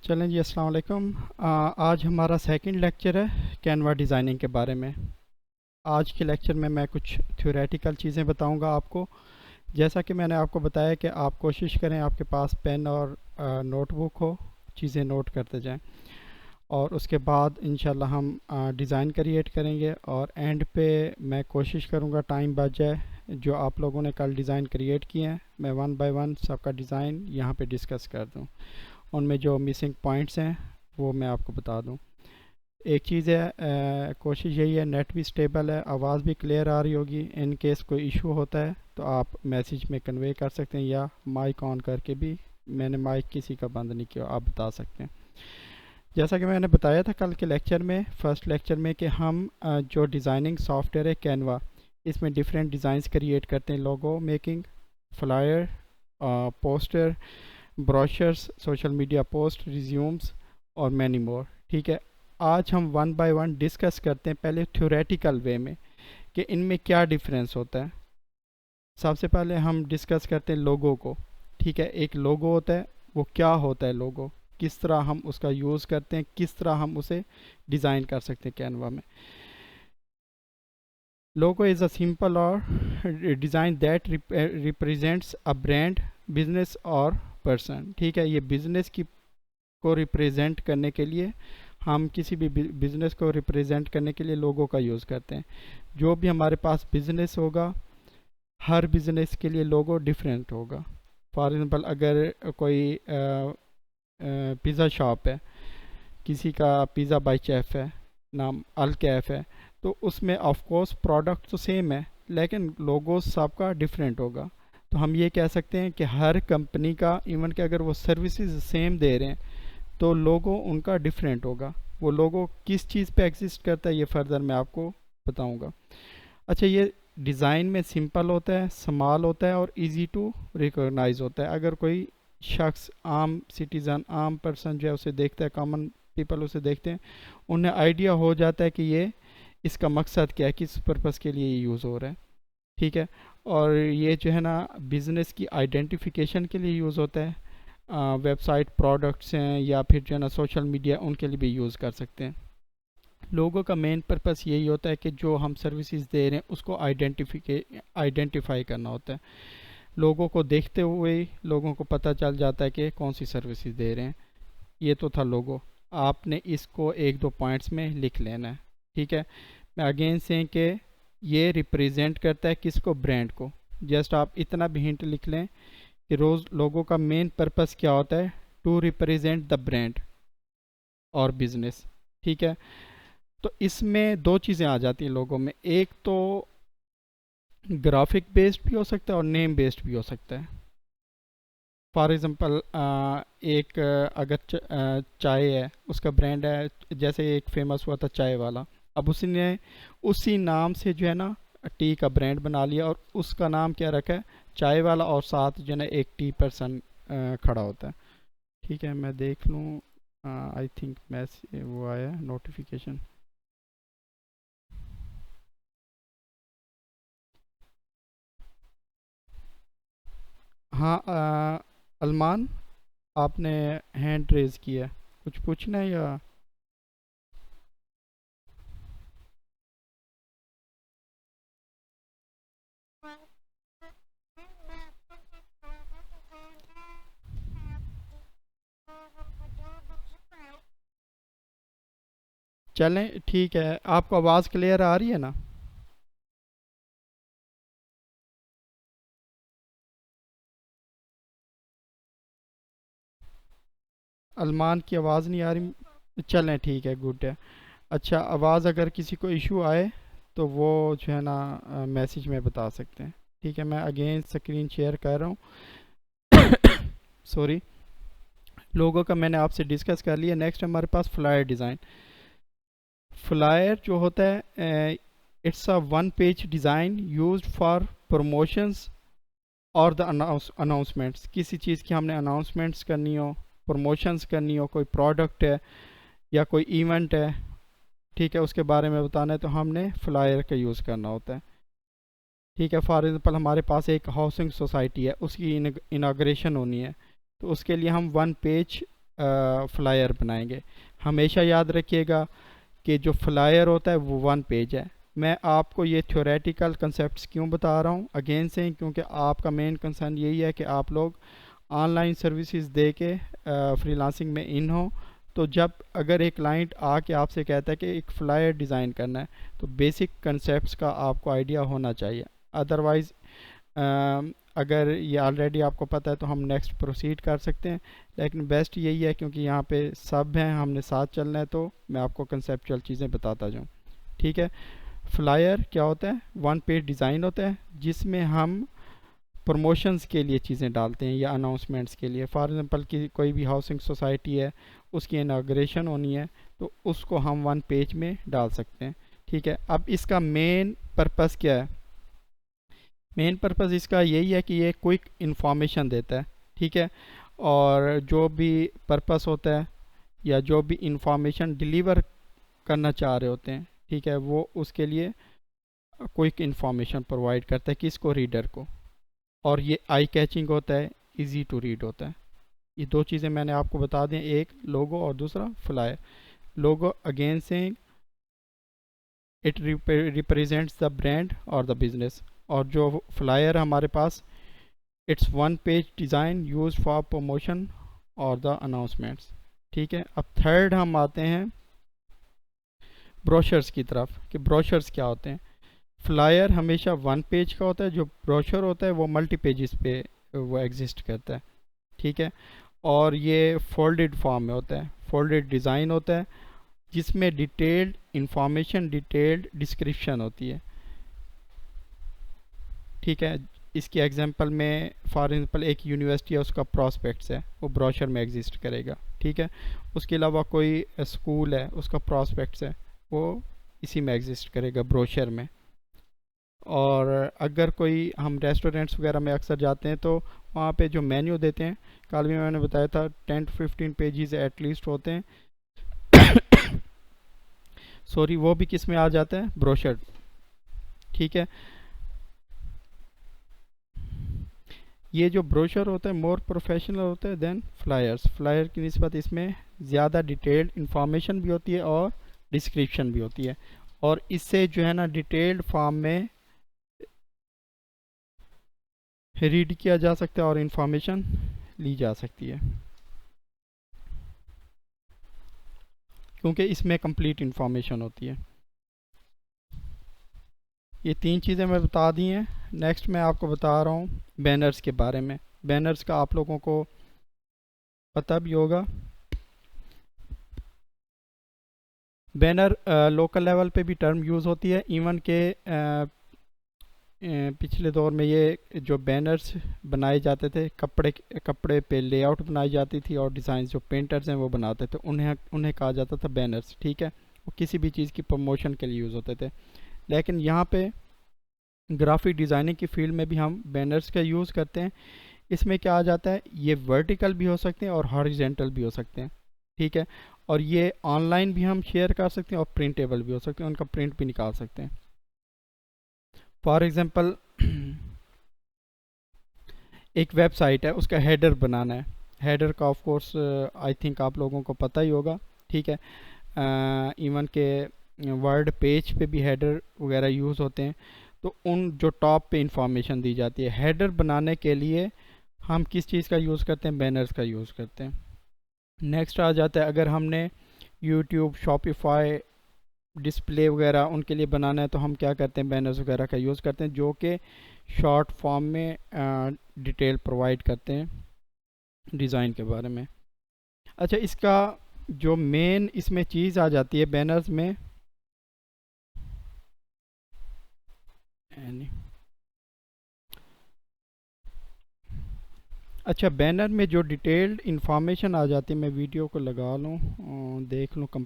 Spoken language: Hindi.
चलें जी, अस्सलाम वालेकुम। आज हमारा सेकंड लेक्चर है कैनवा डिज़ाइनिंग के बारे में। आज के लेक्चर में मैं कुछ थ्योरेटिकल चीज़ें बताऊंगा आपको। जैसा कि मैंने आपको बताया कि आप कोशिश करें आपके पास पेन और नोटबुक हो, चीज़ें नोट करते जाएं और उसके बाद इंशाल्लाह हम डिज़ाइन क्रिएट करेंगे और एंड पे मैं कोशिश करूंगा टाइम बच जाए। जो आप लोगों ने कल डिज़ाइन क्रिएट किए हैं मैं वन बाय वन सबका डिज़ाइन यहाँ पे डिस्कस कर दूँ, उनमें जो मिसिंग पॉइंट्स हैं वो मैं आपको बता दूं। एक चीज़ है, कोशिश यही है नेट भी स्टेबल है, आवाज़ भी क्लियर आ रही होगी। इन केस कोई इशू होता है तो आप मैसेज में कन्वे कर सकते हैं या माइक ऑन करके भी, मैंने माइक किसी का बंद नहीं किया, आप बता सकते हैं। जैसा कि मैंने बताया था कल के लेक्चर में, फर्स्ट लेक्चर में, कि हम जो डिज़ाइनिंग सॉफ्टवेयर है कैनवा, इसमें डिफरेंट डिज़ाइंस क्रिएट करते हैं, logo making, flyer, poster, brochures, social media post, resumes और मैनी मोर। ठीक है, आज हम वन बाय वन डिस्कस करते हैं, पहले थ्योरेटिकल वे में कि इनमें क्या डिफरेंस होता है। सबसे पहले हम डिस्कस करते हैं लोगो को। ठीक है, एक लोगो होता है, वो क्या होता है लोगो, किस तरह हम उसका यूज़ करते हैं, किस तरह हम उसे डिज़ाइन कर सकते हैं कैनवा में। लोगो इज़ अ सिंपल और design that represents a brand, business और पर्सन। ठीक है, ये बिजनेस की को रिप्रेजेंट करने के लिए, हम किसी भी बिज़नेस को रिप्रेजेंट करने के लिए लोगो का यूज़ करते हैं। जो भी हमारे पास बिज़नेस होगा, हर बिज़नेस के लिए लोगो डिफरेंट होगा। फॉर एग्ज़ाम्पल, अगर कोई पिज़्ज़ा शॉप है, किसी का पिज़्ज़ा बाय चेफ है, नाम अल कैफ है, तो उसमें ऑफ कोर्स प्रोडक्ट तो सेम है लेकिन लोगो सबका डिफरेंट होगा। तो हम ये कह सकते हैं कि हर कंपनी का, इवन कि अगर वो सर्विसेज सेम दे रहे हैं, तो लोगो उनका डिफरेंट होगा। वो लोगो किस चीज़ पे एग्जिस्ट करता है ये फर्दर मैं आपको बताऊंगा। अच्छा, ये डिज़ाइन में सिंपल होता है, स्मॉल होता है और इजी टू रिकॉग्नाइज होता है। अगर कोई शख्स, आम सिटीज़न, आम पर्सन जो है उसे देखता है, कॉमन पीपल उसे देखते हैं, उन्हें आइडिया हो जाता है कि ये, इसका मकसद क्या है, किस पर्पज़ के लिए ये यूज़ हो रहा है। ठीक है, और ये जो है ना बिज़नेस की आइडेंटिफिकेशन के लिए यूज़ होता है। वेबसाइट प्रोडक्ट्स हैं या फिर जो है ना सोशल मीडिया, उनके लिए भी यूज़ कर सकते हैं। लोगों का मेन पर्पस यही होता है कि जो हम सर्विसेज दे रहे हैं उसको आइडेंटिफाई करना होता है। लोगों को देखते हुए लोगों को पता चल जाता है कि कौन सी सर्विसेज दे रहे हैं। ये तो था लोगो, आपने इसको एक दो पॉइंट्स में लिख लेना है। ठीक है, मैं अगेन से कि ये रिप्रेजेंट करता है किसको, ब्रांड को। जस्ट आप इतना भी हिंट लिख लें कि रोज़ लोगों का मेन पर्पस क्या होता है, टू रिप्रेजेंट द ब्रांड और बिजनेस। ठीक है, तो इसमें दो चीज़ें आ जाती हैं लोगों में, एक तो ग्राफिक बेस्ड भी हो सकता है और नेम बेस्ड भी हो सकता है। फॉर एग्ज़ाम्पल, एक अगर चाय है, उसका ब्रांड है, जैसे एक फेमस हुआ था चाय वाला, अब उसने उसी नाम से जो है ना टी का ब्रांड बना लिया और उसका नाम क्या रखा है, चाय वाला, और साथ जो है ना एक टी पर्सन खड़ा होता है। ठीक है, मैं देख लूँ, आई थिंक मैसेज वो आया नोटिफिकेशन। हाँ, अलमान, आपने हैंड रेज किया, कुछ पूछना है या? चलें, ठीक है, आपको आवाज़ क्लियर आ रही है ना? अलमान की आवाज़ नहीं आ रही? चलें, ठीक है, गुड है। अच्छा, आवाज़ अगर किसी को इशू आए तो वो जो है ना मैसेज में बता सकते हैं। ठीक है, मैं अगेन स्क्रीन शेयर कर रहा हूँ। सॉरी, लोगों का मैंने आपसे डिस्कस कर लिया। नेक्स्ट हमारे पास फ्लायर डिज़ाइन। फ्लायर जो होता है, it's a one page design used for promotions और द अनाउंसमेंट्स। किसी चीज़ की हमने अनाउंसमेंट्स करनी हो, प्रमोशंस करनी हो, कोई प्रोडक्ट है या कोई इवेंट है, ठीक है, उसके बारे में बताना है तो हमने फ्लायर का यूज़ करना होता है। ठीक है, फॉर एग्ज़ाम्पल हमारे पास एक हाउसिंग सोसाइटी है, उसकी इनाग्रेशन होनी है, तो उसके लिए हम वन पेज फ्लायर बनाएंगे। हमेशा याद रखिएगा कि जो फ्लायर होता है वो 1 पेज है। मैं आपको ये थ्योरेटिकल कंसेप्ट्स क्यों बता रहा हूँ अगेन से, क्योंकि आपका मेन कंसर्न यही है कि आप लोग ऑनलाइन सर्विसेज दे के फ्रीलांसिंग में इन हो। तो जब अगर एक क्लाइंट आके आपसे कहता है कि एक फ्लायर डिज़ाइन करना है, तो बेसिक कंसेप्ट्स का आपको आइडिया होना चाहिए। अदरवाइज़ अगर ये ऑलरेडी आपको पता है तो हम नेक्स्ट प्रोसीड कर सकते हैं, लेकिन बेस्ट यही है क्योंकि यहाँ पे सब हैं, हमने साथ चलना है, तो मैं आपको कंसेप्चुअल चीज़ें बताता जाऊँ। ठीक है। फ्लायर क्या होता है? 1 पेज डिज़ाइन होता है जिसमें हम प्रमोशंस के लिए चीज़ें डालते हैं या अनाउंसमेंट्स के लिए। फॉर एग्ज़ाम्पल कि कोई भी हाउसिंग सोसाइटी है, उसकी इनाग्रेशन होनी है, तो उसको हम 1 पेज में डाल सकते हैं। ठीक है। अब इसका मेन पर्पस क्या है? मेन पर्पस इसका यही है कि ये क्विक इन्फॉर्मेशन देता है। ठीक है। और जो भी पर्पस होता है या जो भी इंफॉर्मेशन डिलीवर करना चाह रहे होते हैं, ठीक है, वो उसके लिए क्विक इन्फॉर्मेशन प्रोवाइड करता है किसको? रीडर को। और ये आई कैचिंग होता है, इजी टू रीड होता है। ये दो चीज़ें मैंने आपको बता दें, एक लोगो और दूसरा फ्लायर। लोगो अगेन से इट रिप्रेजेंट्स द ब्रांड और द बिजनेस, और जो फ्लायर हमारे पास, it's 1 page design use for promotion और द अनाउंसमेंट्स। ठीक है। अब थर्ड हम आते हैं ब्रोशर्स की तरफ कि ब्रोशर्स क्या होते हैं। फ्लायर हमेशा 1 पेज का होता है, जो ब्रोशर होता है वो मल्टी पेजेस पे वो एग्जिस्ट करता है। ठीक है। और ये फोल्डेड फॉर्म में होता है, फोल्डेड डिज़ाइन होता है जिसमें डिटेल्ड इंफॉर्मेशन, डिटेल्ड डिस्क्रिप्शन होती है। ठीक है। इसकी एग्जांपल में फॉर एग्जांपल एक यूनिवर्सिटी है, उसका प्रॉस्पेक्ट्स है, वो ब्रोशर में एग्जिस्ट करेगा। ठीक है। उसके अलावा कोई स्कूल है, उसका प्रॉस्पेक्ट्स है, वो इसी में एग्जिस्ट करेगा, ब्रोशर में। और अगर कोई हम रेस्टोरेंट्स वगैरह में अक्सर जाते हैं तो वहाँ पे जो मेन्यू देते हैं, कल भी मैंने बताया था 10 to 15 पेजेस एटलीस्ट होते हैं। सॉरी, वो भी किस में आ जाता है? ब्रोशर। ठीक है। ये जो ब्रोशर होता है मोर प्रोफेशनल होता है देन फ्लायर्स। फ्लायर की निस्बत इसमें ज़्यादा डिटेल्ड इंफॉर्मेशन भी होती है और डिस्क्रिप्शन भी होती है, और इससे जो है ना डिटेल्ड फॉर्म में रीड किया जा सकता है और इंफॉर्मेशन ली जा सकती है, क्योंकि इसमें कंप्लीट इंफॉर्मेशन होती है। ये 3 चीज़ें मैं बता दी हैं। नेक्स्ट मैं आपको बता रहा हूँ बैनर्स के बारे में। बैनर्स का आप लोगों को पता भी होगा। बैनर लोकल लेवल पे भी टर्म यूज़ होती है, इवन के पिछले दौर में ये जो बैनर्स बनाए जाते थे, कपड़े पे लेआउट बनाई जाती थी और डिज़ाइन जो पेंटर्स हैं वो बनाते थे, उन्हें उन्हें कहा जाता था बैनर्स। ठीक है। वो किसी भी चीज़ की प्रमोशन के लिए यूज़ होते थे। लेकिन यहाँ पे ग्राफिक डिज़ाइनिंग की फील्ड में भी हम बैनर्स का यूज़ करते हैं। इसमें क्या आ जाता है, ये वर्टिकल भी हो सकते हैं और हॉरिजेंटल भी हो सकते हैं। ठीक है। और ये ऑनलाइन भी हम शेयर कर सकते हैं और प्रिंटेबल भी हो सकते हैं, उनका प्रिंट भी निकाल सकते हैं। फॉर एग्जांपल एक वेबसाइट है, उसका हेडर बनाना है। हेडर का ऑफ कोर्स आई थिंक आप लोगों को पता ही होगा। ठीक है। इवन के वर्ड पेज पे भी हेडर वगैरह यूज़ होते हैं, तो उन जो टॉप पे इंफॉर्मेशन दी जाती है। हेडर बनाने के लिए हम किस चीज़ का यूज़ करते हैं? बैनर्स का यूज़ करते हैं। नेक्स्ट आ जाता है, अगर हमने यूट्यूब, शॉपिफाई, डिस्प्ले वगैरह उनके लिए बनाना है तो हम क्या करते हैं? बैनर्स वगैरह का यूज़ करते हैं, जो कि शॉर्ट फॉर्म में डिटेल प्रोवाइड करते हैं डिज़ाइन के बारे में। अच्छा, इसका जो मेन इसमें चीज़ आ जाती है बैनर्स में, अच्छा बैनर में जो डिटेल्ड इंफॉर्मेशन आ जाती है, मैं वीडियो को लगा लूँ, देख लूँ